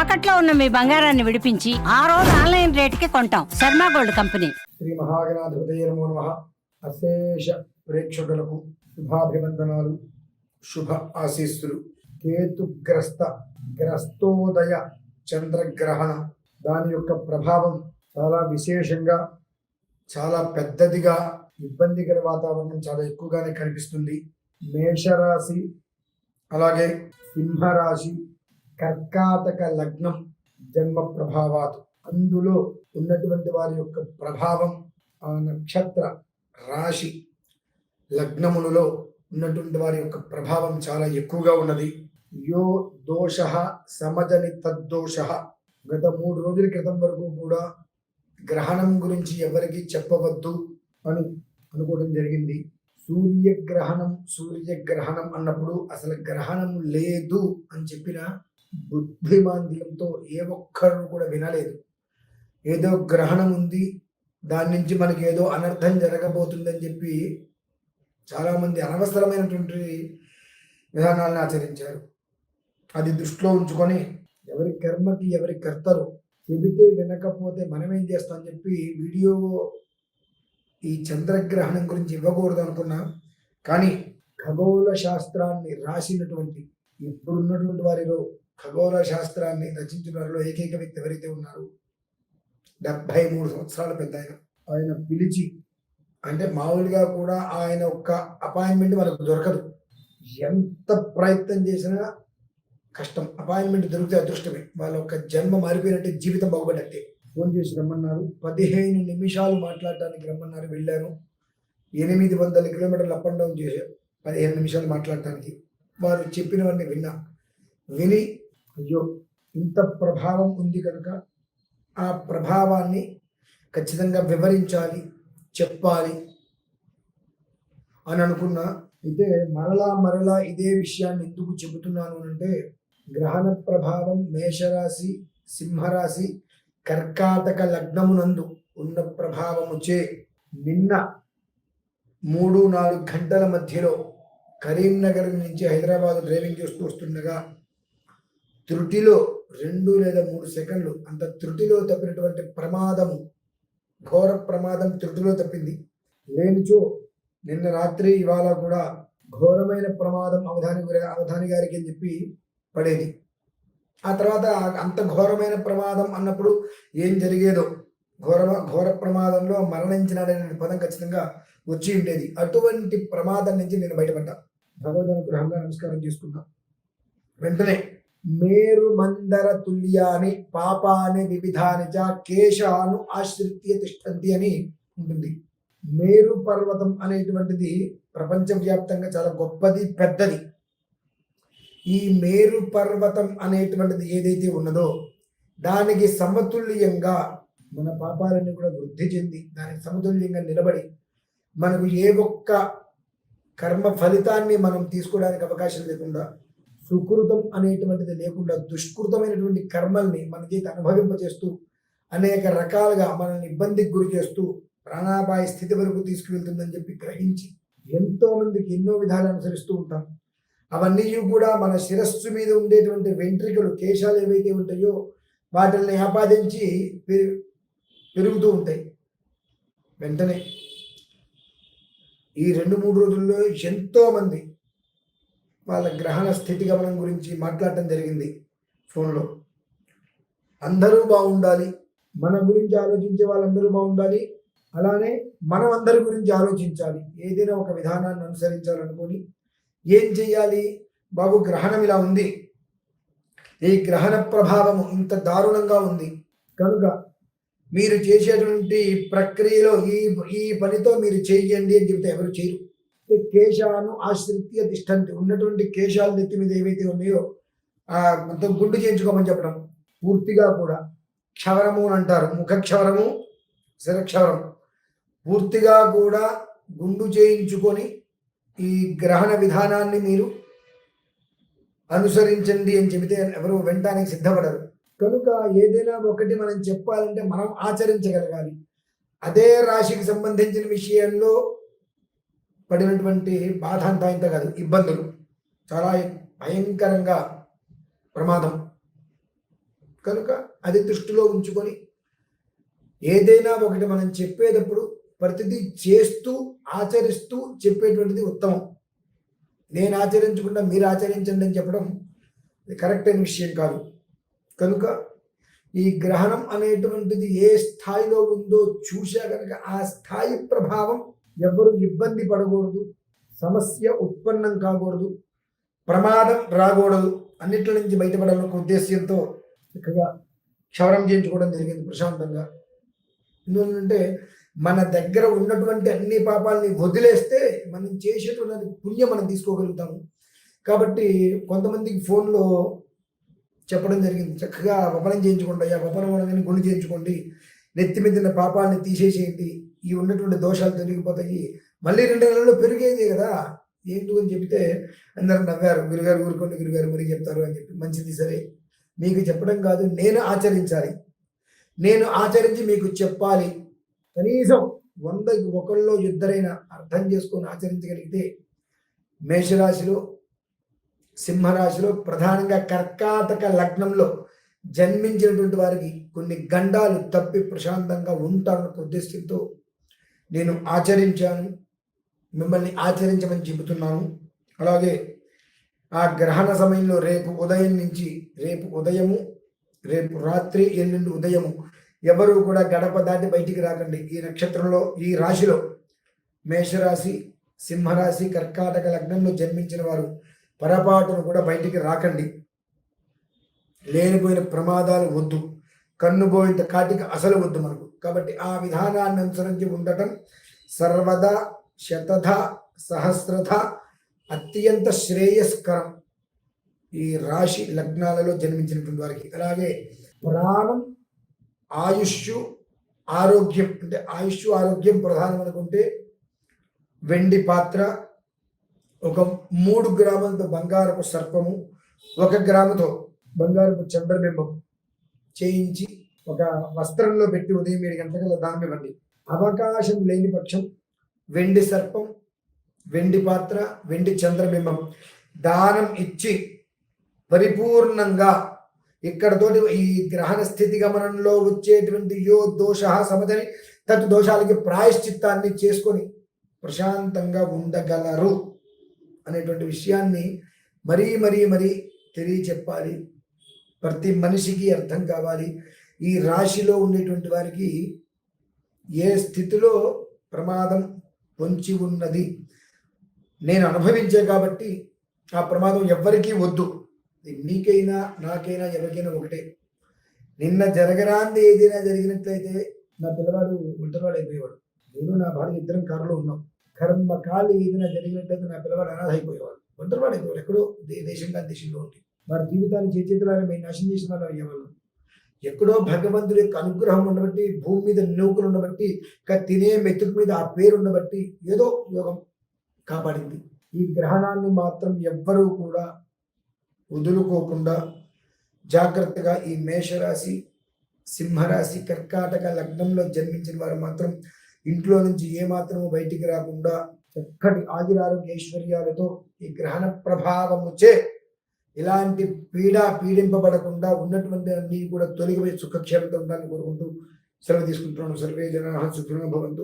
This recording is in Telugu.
తాకట్లో ఉన్న మీ బంగారాన్ని విడిపించి ఆ రోజు ఆన్లైన్ రేటుకి కొంటాం. Sharma gold company. శ్రీ మహాగణాధిపతయే నమో నమః. అశేష ప్రేక్షకులకు శుభాభివందనాలు, శుభ ఆశీస్సులు. గ్రస్తోదయ చంద్రగ్రహణం దాని యొక్క ప్రభావం చాలా విశేషంగా, చాలా పెద్దదిగా, ఇబ్బందికర వాతావరణం చాలా ఎక్కువగానే కనిపిస్తుంది. మేషరాశి, అలాగే సింహరాశి, కర్కాటక లగ్నం జన్మ ప్రభావాలు, అందులో ఉన్నటువంటి వారి యొక్క ప్రభావం ఆ నక్షత్ర రాశి లగ్నములలో ఉన్నటువంటి వారి యొక్క ప్రభావం చాలా ఎక్కువగా ఉన్నది. యో దోష సమజని తద్దోష. గత 3 రోజుల క్రితం వరకు కూడా గ్రహణం గురించి ఎవరికి చెప్పవద్దు అని అనుకోవడం జరిగింది. సూర్యగ్రహణం అన్నప్పుడు అసలు గ్రహణం లేదు అని చెప్పిన బుద్ధిమాంద్యంతో ఏ ఒక్కరు కూడా వినలేదు. ఏదో గ్రహణం ఉంది, దాని నుంచి మనకి ఏదో అనర్థం జరగబోతుందని చెప్పి చాలామంది అనవసరమైనటువంటి విధానాలను ఆచరించారు. అది దృష్టిలో ఉంచుకొని ఎవరి కర్మకి ఎవరి కర్తరు, చెబితే వినకపోతే మనమేం చేస్తామని చెప్పి వీడియో ఈ చంద్రగ్రహణం గురించి ఇవ్వకూడదు అనుకున్నా. కానీ ఖగోళ శాస్త్రాన్ని రాసినటువంటి, ఇప్పుడున్నటువంటి వారిలో ఖగోళ శాస్త్రాన్ని రచించిన వారిలో ఏకైక వ్యక్తి ఎవరైతే ఉన్నారు, 73 సంవత్సరాల పెద్ద ఆయన పిలిచి, అంటే మామూలుగా కూడా ఆయన ఒక్క అపాయింట్మెంట్ మనకు దొరకదు. ఎంత ప్రయత్నం చేసినా కష్టం. అపాయింట్మెంట్ దొరికితే అదృష్టమే. వాళ్ళ ఒక జన్మ మారిపోయినట్టే, జీవితం బాగుపడినట్టే. ఫోన్ చేసి రమ్మన్నారు. 15 నిమిషాలు మాట్లాడటానికి రమ్మన్నారు. వెళ్ళాను. 800 కిలోమీటర్లు అప్ అండ్ డౌన్ చేశారు 15 నిమిషాలు మాట్లాడటానికి. వారు చెప్పినవన్నీ విని అయ్యో ఇంత ప్రభావం ఉంది కనుక ఆ ప్రభావాన్ని ఖచ్చితంగా వివరించాలి, చెప్పాలి అని అనుకున్నా. అయితే మరలా ఇదే విషయాన్ని ఎందుకు చెబుతున్నాను అంటే, గ్రహణ ప్రభావం మేషరాశి, సింహరాశి, కర్కాటక లగ్నమునందు ఉన్న ప్రభావముచే నిన్న 3-4 గంటల మధ్యలో కరీంనగర్ నుంచి హైదరాబాద్ డ్రైవింగ్ చేస్తూ వస్తుండగా త్రుటిలో 2 లేదా 3 సెకండ్లు అంత త్రుటిలో తప్పినటువంటి ప్రమాదము, ఘోర ప్రమాదం త్రుటిలో తప్పింది. లేనిచో నిన్న రాత్రి ఇవాళ కూడా ఘోరమైన ప్రమాదం అవధాని గారికి అని చెప్పి పడేది. ఆ తర్వాత అంత ఘోరమైన ప్రమాదం అన్నప్పుడు ఏం జరిగేదో, ఘోర ప్రమాదంలో మరణించినాడనే పదం ఖచ్చితంగా వచ్చి ఉండేది. అటువంటి ప్రమాదం నుంచి నేను బయటపడ్డా. భగవదనుగ్రహంగా నమస్కారం చేసుకున్నా. వెంటనే మేరు మందర తుల్యాని పాపాని వివిధాని చ కేశాను ఆశ్రిత్య తిష్టంతి అని ఉంటుంది. మేరు పర్వతం అనేటువంటిది ప్రపంచవ్యాప్తంగా చాలా గొప్పది, పెద్దది. ఈ మేరు పర్వతం అనేటువంటిది ఏదైతే ఉన్నదో దానికి సమతుల్యంగా మన పాపాలన్నీ కూడా వృద్ధి చెంది దానికి సమతుల్యంగా నిలబడి మనకు ఏ ఒక్క కర్మ ఫలితాన్ని మనం తీసుకోవడానికి అవకాశం లేకుండా, సుకృతం అనేటువంటిది లేకుండా దుష్కృతమైనటువంటి కర్మల్ని మన చేతి అనుభవింపచేస్తూ అనేక రకాలుగా మనల్ని ఇబ్బందికి గురి చేస్తూ ప్రాణాపాయ స్థితి వరకు తీసుకువెళ్తుందని చెప్పి గ్రహించి ఎంతో మందికి ఎన్నో విధాలు అనుసరిస్తూ ఉంటాం. అవన్నీ కూడా మన శిరస్సు మీద ఉండేటువంటి వెంట్రికలు, కేశాలు ఏవైతే ఉంటాయో వాటిని ఆపాదించి పెరుగుతూ ఉంటాయి. వెంటనే ఈ 2-3 రోజుల్లో ఎంతో మంది వాళ్ళ గ్రహణ స్థితి గమనం గురించి మాట్లాడటం జరిగింది ఫోన్లో. అందరూ బాగుండాలి, మన గురించి ఆలోచించే వాళ్ళందరూ బాగుండాలి, అలానే మనం అందరి గురించి ఆలోచించాలి. ఏదైనా ఒక విధానాన్ని అనుసరించాలనుకొని ఏం చెయ్యాలి? బాబు, గ్రహణం ఇలా ఉంది, ఈ గ్రహణ ప్రభావము ఇంత దారుణంగా ఉంది కనుక మీరు చేసేటువంటి ప్రక్రియలో ఈ పనితో మీరు చేయండి అని చెప్తే ఎవరు చేయరు. కేశాను ఆశ్రిత్య తిష్టంతి, ఉన్నటువంటి కేశాలు నెత్తి మీద ఏవైతే ఉన్నాయో మొత్తం గుండు చేయించుకోమని చెప్పడం. పూర్తిగా కూడా క్షవరము అని అంటారు, ముఖక్షవరము, శిరక్షవరం, పూర్తిగా కూడా గుండు చేయించుకొని ఈ గ్రహణ విధానాన్ని మీరు అనుసరించండి అని చెబితే ఎవరు వెంటనే సిద్ధపడరు. కనుక ఏదైనా ఒకటి మనం చెప్పాలంటే మనం ఆచరించగలగాలి. అదే రాశికి సంబంధించిన విషయంలో పడినటువంటి బాధ అంతా ఇంత కాదు, ఇబ్బందులు చాలా భయంకరంగా ప్రమాదం. కనుక అది దృష్టిలో ఉంచుకొని ఏదైనా ఒకటి మనం చెప్పేటప్పుడు ప్రతిదీ చేస్తూ ఆచరిస్తూ చెప్పేటువంటిది ఉత్తమం. నేను ఆచరించకుండా మీరు ఆచరించండి అని చెప్పడం కరెక్ట్ అయిన విషయం కాదు. కనుక ఈ గ్రహణం అనేటువంటిది ఏ స్థాయిలో ఉందో చూసా కనుక ఆ స్థాయి ప్రభావం ఎవరు ఇబ్బంది పడకూడదు, సమస్య ఉత్పన్నం కాకూడదు, ప్రమాదం రాకూడదు, అన్నిటి నుంచి బయటపడాలన్న ఉద్దేశ్యంతో చక్కగా క్షవరం చేయించుకోవడం జరిగింది ప్రశాంతంగా. ఎందుకంటే మన దగ్గర ఉన్నటువంటి అన్ని పాపాలని వదిలేస్తే మనం చేసేటువంటి పుణ్యం మనం తీసుకోగలుగుతాము. కాబట్టి కొంతమందికి ఫోన్లో చెప్పడం జరిగింది, చక్కగా వపనం చేయించుకోండి, ఆ వపనం అనగానే గుండు చేయించుకోండి, నెత్తి మీద పాపాలని తీసేసేయండి, ఈ ఉన్నటువంటి దోషాలు తొలగిపోతాయి, మళ్ళీ 2 నెలల్లో పెరిగేది కదా ఏంటి అని చెప్తే అందరూ నవ్వారు. గురుగారు ఊరుకోండి గురుగారు మరి చెప్తారు అని చెప్పి. మంచిది, సరే మీకు చెప్పడం కాదు, నేను ఆచరించాలి, నేను ఆచరించి మీకు చెప్పాలి. కనీసం 100కి 1 ఇద్దరైనా అర్థం చేసుకొని ఆచరించగలిగితే మేషరాశిలో, సింహరాశిలో, ప్రధానంగా కర్కాటక లగ్నంలో జన్మించినటువంటి వారికి కొన్ని గండాలు తప్పి ప్రశాంతంగా ఉంటారన్న ఉద్దేశంతో నేను ఆచరించాను, మిమ్మల్ని ఆచరించమని చెబుతున్నాను. అలాగే ఆ గ్రహణ సమయంలో రేపు ఉదయం నుంచి రేపు రాత్రి ఎల్లుండి ఉదయము ఎవరు కూడా గడప దాటి బయటికి రాకండి. ఈ నక్షత్రంలో, ఈ రాశిలో మేషరాశి, సింహరాశి, కర్కాటక లగ్నంలో జన్మించిన వారు పొరపాటును కూడా బయటికి రాకండి. లేనిపోయిన ప్రమాదాలు వద్దు, కన్నుబోయింత కాటికి అసలు వద్దు మనకు. కాబట్టి ఆ విధానాన్ని అనుసరించి ఉండటం సర్వదా శతధ సహస్రధ అత్యంత శ్రేయస్కరం ఈ రాశి లగ్నాలలో జన్మించినటువంటి వారికి. అలాగే ప్రాణం, ఆయుష్, ఆరోగ్యం, అంటే ఆయుష్ ఆరోగ్యం ప్రధానం అనుకుంటే వెండి పాత్ర, ఒక 3 గ్రాములతో బంగారపు సర్పము, 1 గ్రాముతో బంగారపు చంద్రబింబం చేయించి ఒక వస్త్రంలో పెట్టి ఉదయం 7 గంటల దానం ఇవ్వండి. అవకాశం లేని పక్షం వెండి సర్పం, వెండి పాత్ర, వెండి చంద్రబింబం దానం ఇచ్చి పరిపూర్ణంగా ఇక్కడతోటి ఈ గ్రహణ స్థితి గమనంలో వచ్చేటువంటి యో దోష సమదని తత్ దోషాలకి ప్రాయశ్చిత్తాన్ని చేసుకొని ప్రశాంతంగా ఉండగలరు అనేటువంటి విషయాన్ని మరీ మరీ మరీ తెలియచెప్పాలి. ప్రతి మనిషికి అర్థం కావాలి. ఈ రాశిలో ఉండేటువంటి వారికి ఏ స్థితిలో ప్రమాదం పొంచి ఉన్నది నేను అనుభవించే కాబట్టి ఆ ప్రమాదం ఎవ్వరికీ వద్దు. నీకైనా నాకైనా ఎవరికైనా ఒకటే. నిన్న జరగరాంది ఏదైనా జరిగినట్లయితే నా పిల్లవాడు ఒంటరివాడు అయిపోయేవాడు, నేను నా భార్య ఇద్దరం కారులో ఉన్నాం. కర్మకాలి ఏదైనా జరిగినట్లయితే నా పిల్లవాడు అనాథ అయిపోయేవాడు, ఒంటరివాడు అయిపోయాడు. ఎక్కడో దేశంగా దేశంలో ఉండి వారి జీవితాన్ని చేతులారా మేము నాశనం చేసిన వాళ్ళు అయ్యేవాళ్ళు. ఎక్కడో భగవంతుడి యొక్క అనుగ్రహం ఉండబట్టి, భూమి మీద నౌకలు ఉండబట్టి, తినే మెతుకు మీద ఆ పేరు ఉండబట్టి ఏదో యోగం కాపాడింది. ఈ గ్రహణాన్ని మాత్రం ఎవ్వరూ కూడా వదులుకోకుండా జాగ్రత్తగా ఈ మేషరాశి, సింహరాశి, కర్కాటక లగ్నంలో జన్మించిన వారు మాత్రం ఇంట్లో నుంచి ఏమాత్రము బయటికి రాకుండా చక్కటి ఆయురారోగ్య ఐశ్వర్యాలతో ఈ గ్రహణ ప్రభావముచే ఇలాంటి పీడింపబడకుండా ఉన్నటువంటి అన్ని కూడా తొలగిపోయి సుఖక్షేమంతో ఉండాలని కోరుకుంటూ సెలవు తీసుకుంటున్నాను. సర్వే జనాః సుఖినో భవంతు.